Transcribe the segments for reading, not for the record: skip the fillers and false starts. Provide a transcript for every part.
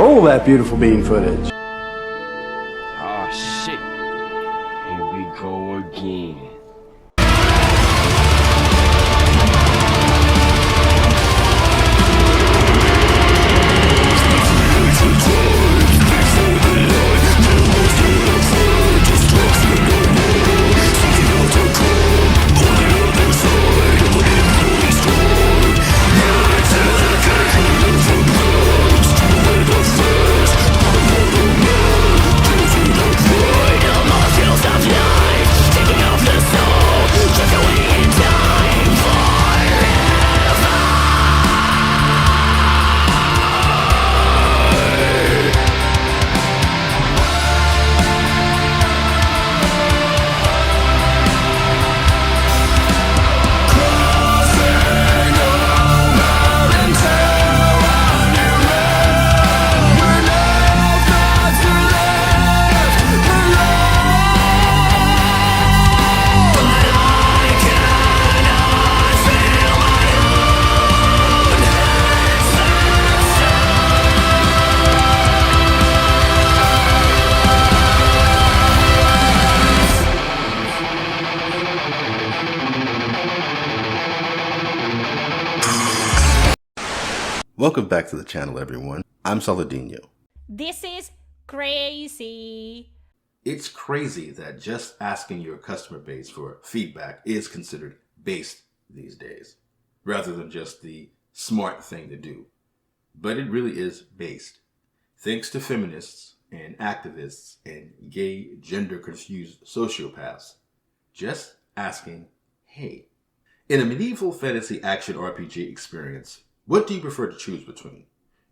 Roll that beautiful bean footage. Oh shit. Here we go again. Welcome back to the channel, everyone. I'm Saladino. This is crazy. It's crazy that just asking your customer base for feedback is considered based these days, rather than just the smart thing to do. But it really is based. Thanks to feminists and activists and gay, gender-confused sociopaths, just asking, hey. In a medieval fantasy action RPG experience, what do you prefer to choose between?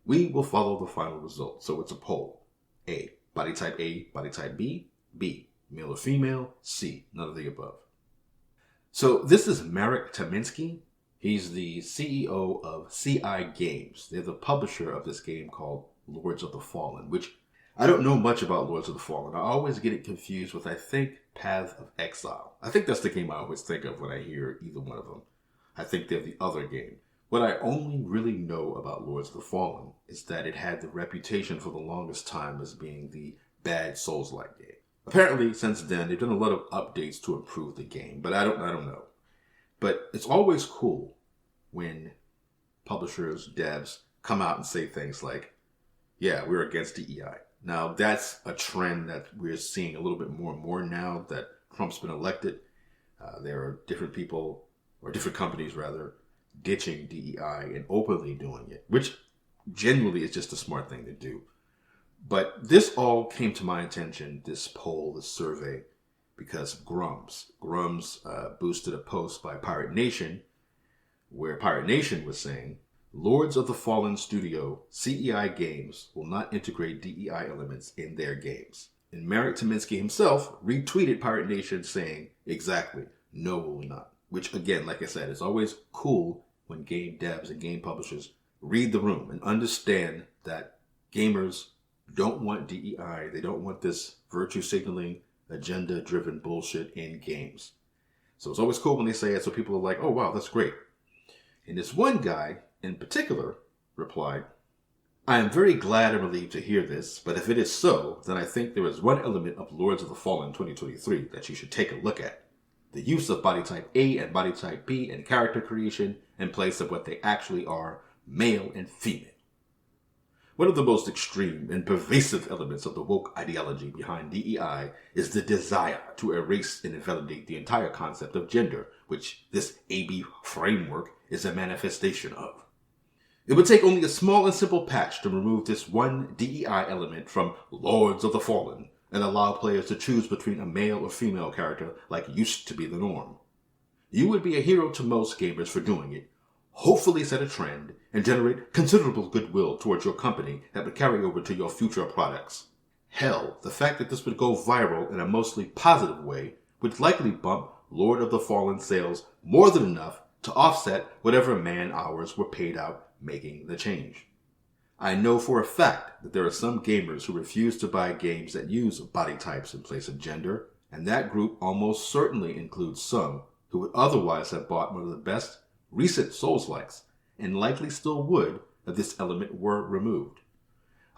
We will follow the final result, so it's a poll. A, body type B, B, male or female, C, none of the above. So this is Marek Taminsky. He's the CEO of CI Games. They're the publisher of this game called Lords of the Fallen, which I don't know much about Lords of the Fallen. I always get it confused with, I think, Path of Exile. I think that's the game I always think of when I hear either one of them. I think they're the other game. What I only really know about Lords of the Fallen is that it had the reputation for the longest time as being the bad Souls-like game. Apparently, since then, they've done a lot of updates to improve the game, but I don't know. But it's always cool when publishers, devs, come out and say things like, yeah, we're against DEI. Now, that's a trend that we're seeing a little bit more and more now that Trump's been elected. There are different people, or different companies rather, ditching DEI and openly doing it, which genuinely is just a smart thing to do. But this all came to my attention, this poll, this survey, because of Grums. Grums boosted a post by Pirate Nation, where Pirate Nation was saying, Lords of the Fallen studio CEI Games will not integrate DEI elements in their games. And Marek Taminsky himself retweeted Pirate Nation saying, exactly, no, we will not. Which, again, like I said, is always cool when game devs and game publishers read the room and understand that gamers don't want DEI. They don't want this virtue signaling, agenda-driven bullshit in games. So it's always cool when they say it, so people are like, oh, wow, that's great. And this one guy, in particular, replied, I am very glad and relieved to hear this, but if it is so, then I think there is one element of Lords of the Fallen 2023 that you should take a look at. The use of body type A and body type B in character creation in place of what they actually are, male and female. One of the most extreme and pervasive elements of the woke ideology behind DEI is the desire to erase and invalidate the entire concept of gender, which this AB framework is a manifestation of. It would take only a small and simple patch to remove this one DEI element from Lords of the Fallen, and allow players to choose between a male or female character like used to be the norm. You would be a hero to most gamers for doing it, hopefully set a trend, and generate considerable goodwill towards your company that would carry over to your future products. Hell, the fact that this would go viral in a mostly positive way would likely bump Lord of the Fallen sales more than enough to offset whatever man-hours were paid out making the change. I know for a fact that there are some gamers who refuse to buy games that use body types in place of gender, and that group almost certainly includes some who would otherwise have bought one of the best recent Souls-likes, and likely still would if this element were removed.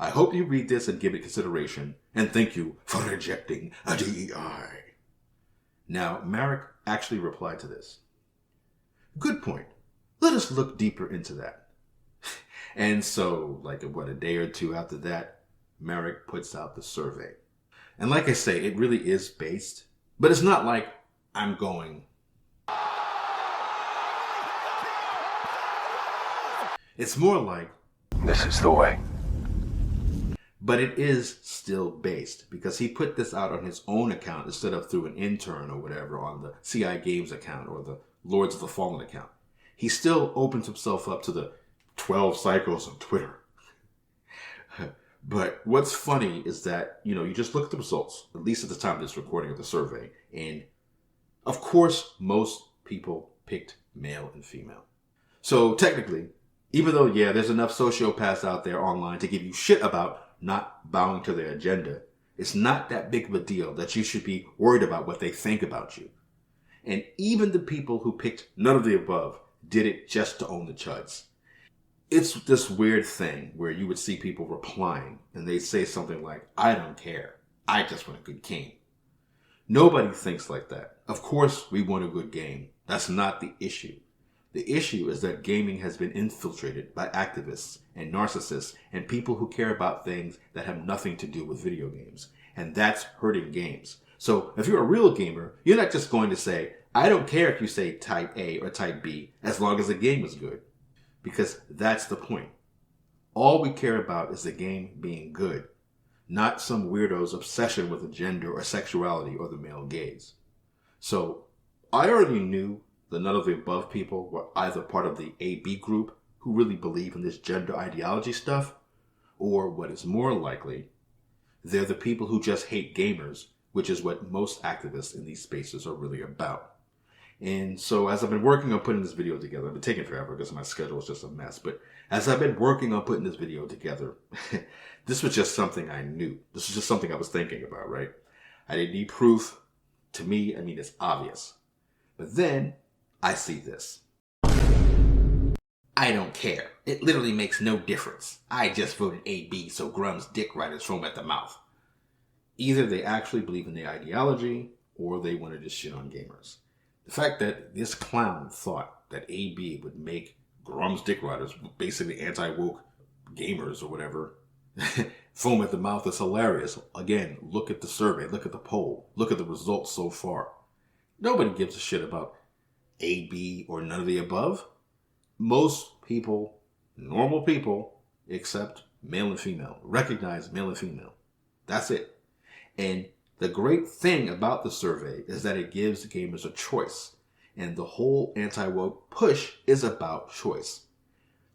I hope you read this and give it consideration, and thank you for rejecting a DEI. Now, Marek actually replied to this. Good point. Let us look deeper into that. And so, a day or two after that, Marek puts out the survey. And like I say, it really is based, but it's not like I'm going. It's more like, This is the way. but it is still based because he put this out on his own account instead of through an intern or whatever on the CI Games account or the Lords of the Fallen account. He still opens himself up to the 12 cycles on Twitter. But what's funny is that, you just look at the results, at least at the time of this recording of the survey, and of course, most people picked male and female. So technically, even though, there's enough sociopaths out there online to give you shit about not bowing to their agenda, it's not that big of a deal that you should be worried about what they think about you. And even the people who picked none of the above did it just to own the chuds. It's this weird thing where you would see people replying and they say something like, I don't care. I just want a good game. Nobody thinks like that. Of course, we want a good game. That's not the issue. The issue is that gaming has been infiltrated by activists and narcissists and people who care about things that have nothing to do with video games. And that's hurting games. So if you're a real gamer, you're not just going to say, I don't care if you say type A or type B as long as the game is good. Because that's the point. All we care about is the game being good, not some weirdo's obsession with a gender or sexuality or the male gaze. So I already knew that none of the above people were either part of the AB group who really believe in this gender ideology stuff, or what is more likely, they're the people who just hate gamers, which is what most activists in these spaces are really about. And so as I've been working on putting this video together, I've been taking forever because my schedule is just a mess, but as I've been working on putting this video together, this was just something I knew. This was just something I was thinking about, right? I didn't need proof. To me, it's obvious. But then I see this. I don't care. It literally makes no difference. I just voted AB so Grum's dick riders foam at the mouth. Either they actually believe in the ideology or they wanted to shit on gamers. The fact that this clown thought that AB would make Grum's dick riders, basically anti-woke gamers or whatever, foam at the mouth is hilarious. Again, look at the survey, look at the poll, look at the results so far. Nobody gives a shit about AB or none of the above. Most people, normal people, except male and female, recognize male and female. That's it. And the great thing about the survey is that it gives gamers a choice. And the whole anti-woke push is about choice.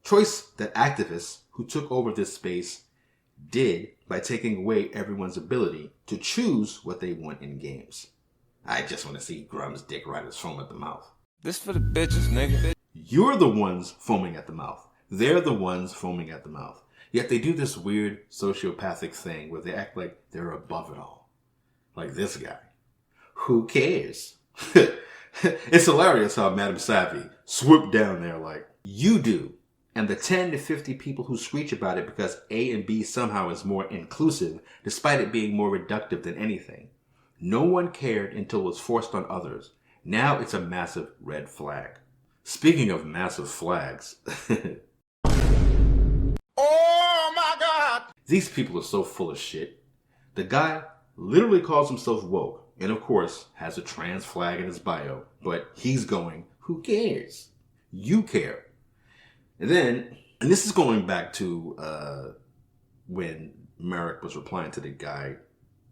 Choice that activists who took over this space did by taking away everyone's ability to choose what they want in games. I just want to see Grum's dick riders foam at the mouth. This for the bitches, nigga. You're the ones foaming at the mouth. They're the ones foaming at the mouth. Yet they do this weird sociopathic thing where they act like they're above it all. Like this guy. Who cares? It's hilarious how Madame Savvy swooped down there like, you do. And the 10 to 50 people who screech about it because A and B somehow is more inclusive, despite it being more reductive than anything. No one cared until it was forced on others. Now it's a massive red flag. Speaking of massive flags. Oh my God! These people are so full of shit. The guy literally calls himself woke, and of course has a trans flag in his bio, but he's going, who cares? You care. And then, and this is going back to when Marek was replying to the guy,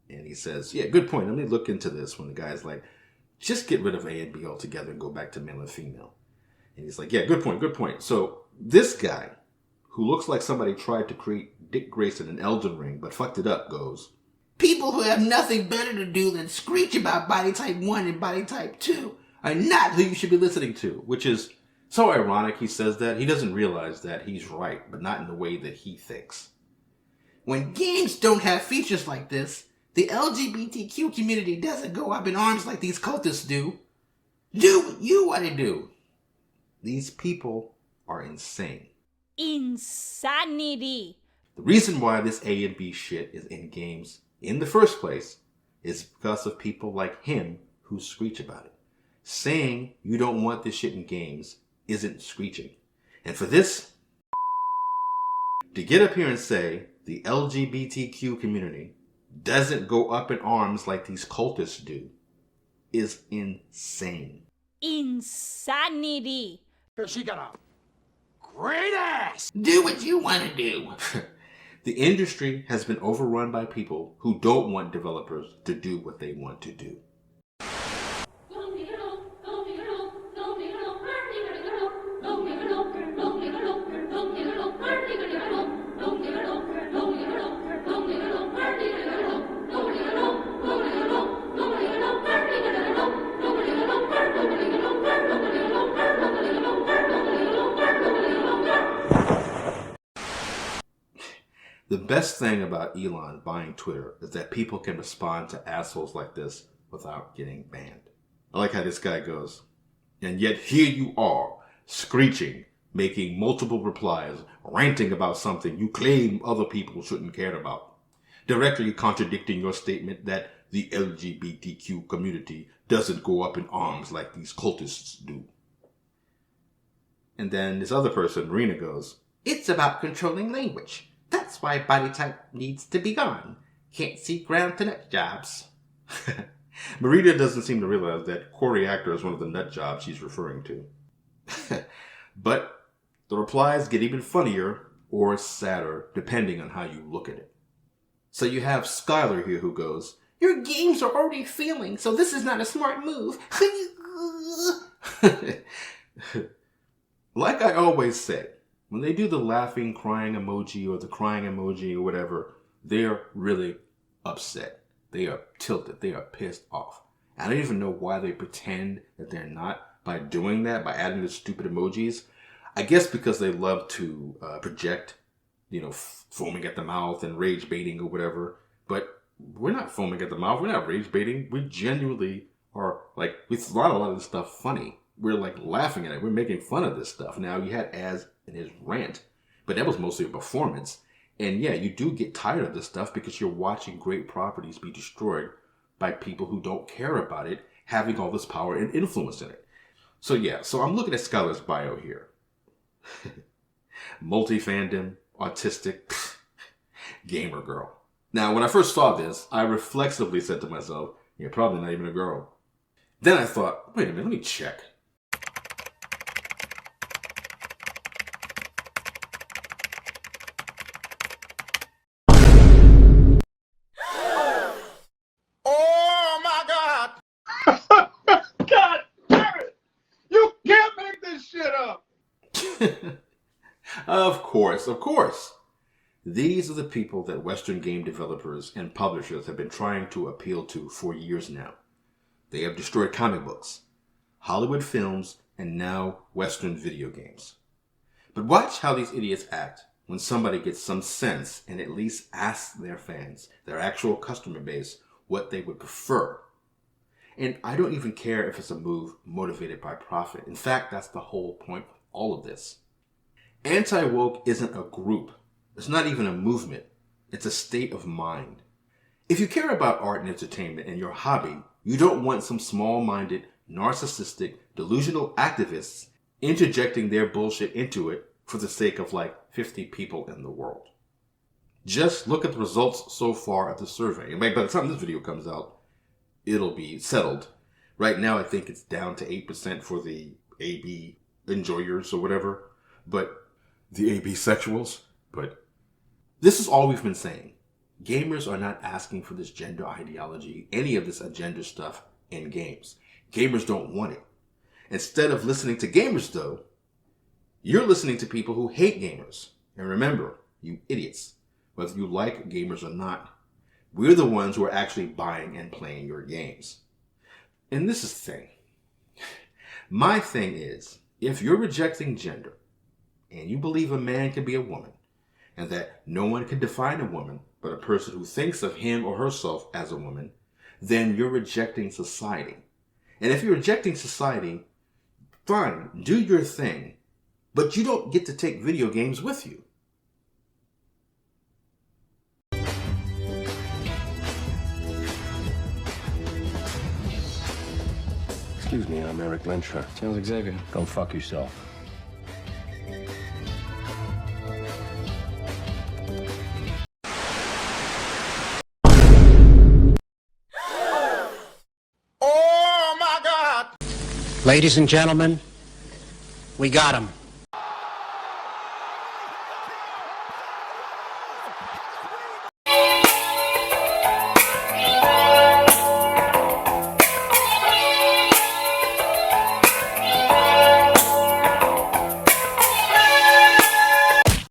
and he says, yeah, good point, let me look into this, when the guy's like, just get rid of A and B altogether and go back to male and female. And he's like, yeah, good point, good point. So this guy, who looks like somebody tried to create Dick Grayson in Elden Ring, but fucked it up, goes, people who have nothing better to do than screech about body type 1 and body type 2 are not who you should be listening to. Which is so ironic he says that. He doesn't realize that he's right, but not in the way that he thinks. When games don't have features like this, the LGBTQ community doesn't go up in arms like these cultists do. Do what you want to do. These people are insane. Insanity. The reason why this A and B shit is in games in the first place is because of people like him who screech about it. Saying you don't want this shit in games isn't screeching. And for this to get up here and say the LGBTQ community doesn't go up in arms like these cultists do is insane. Insanity. She got a great ass. Do what you want to do. The industry has been overrun by people who don't want developers to do what they want to do. The best thing about Elon buying Twitter is that people can respond to assholes like this without getting banned. I like how this guy goes, and yet here you are, screeching, making multiple replies, ranting about something you claim other people shouldn't care about, directly contradicting your statement that the LGBTQ community doesn't go up in arms like these cultists do. And then this other person, Marina, goes, "It's about controlling language. That's why body type needs to be gone. Can't see ground to nut jobs." Marina doesn't seem to realize that Corey Actor is one of the nut jobs she's referring to. But the replies get even funnier or sadder depending on how you look at it. So you have Skylar here who goes, "Your games are already failing, so this is not a smart move." Like I always say, when they do the laughing, crying emoji or the crying emoji or whatever, they're really upset. They are tilted. They are pissed off. I don't even know why they pretend that they're not by doing that, by adding the stupid emojis. I guess because they love to project, foaming at the mouth and rage baiting or whatever. But we're not foaming at the mouth. We're not rage baiting. We genuinely are we thought a lot of this stuff funny. We're laughing at it. We're making fun of this stuff. Now, you had Az in his rant, but that was mostly a performance. And yeah, you do get tired of this stuff because you're watching great properties be destroyed by people who don't care about it having all this power and influence in it. So yeah, I'm looking at Skylar's bio here. Multi-fandom, autistic, gamer girl. Now, when I first saw this, I reflexively said to myself, "You're probably not even a girl." Then I thought, wait a minute, let me check. God damn it! You can't make this shit up! Of course. These are the people that Western game developers and publishers have been trying to appeal to for years now. They have destroyed comic books, Hollywood films, and now Western video games. But watch how these idiots act when somebody gets some sense and at least asks their fans, their actual customer base, what they would prefer. And I don't even care if it's a move motivated by profit. In fact, that's the whole point of all of this. Anti-woke isn't a group. It's not even a movement. It's a state of mind. If you care about art and entertainment and your hobby, you don't want some small-minded, narcissistic, delusional activists interjecting their bullshit into it for the sake of 50 people in the world. Just look at the results so far of the survey. And by the time this video comes out, it'll be settled. Right now, I think it's down to 8% for the AB enjoyers or whatever. But the AB sexuals. But this is all we've been saying. Gamers are not asking for this gender ideology, any of this agenda stuff in games. Gamers don't want it. Instead of listening to gamers, though, you're listening to people who hate gamers. And remember, you idiots, whether you like gamers or not, we're the ones who are actually buying and playing your games. And this is the thing. My thing is, if you're rejecting gender, and you believe a man can be a woman, and that no one can define a woman but a person who thinks of him or herself as a woman, then you're rejecting society. And if you're rejecting society, fine, do your thing, but you don't get to take video games with you. Excuse me, I'm Eric Lyncher. Charles Xavier. Go fuck yourself. Oh my God! Ladies and gentlemen, we got him.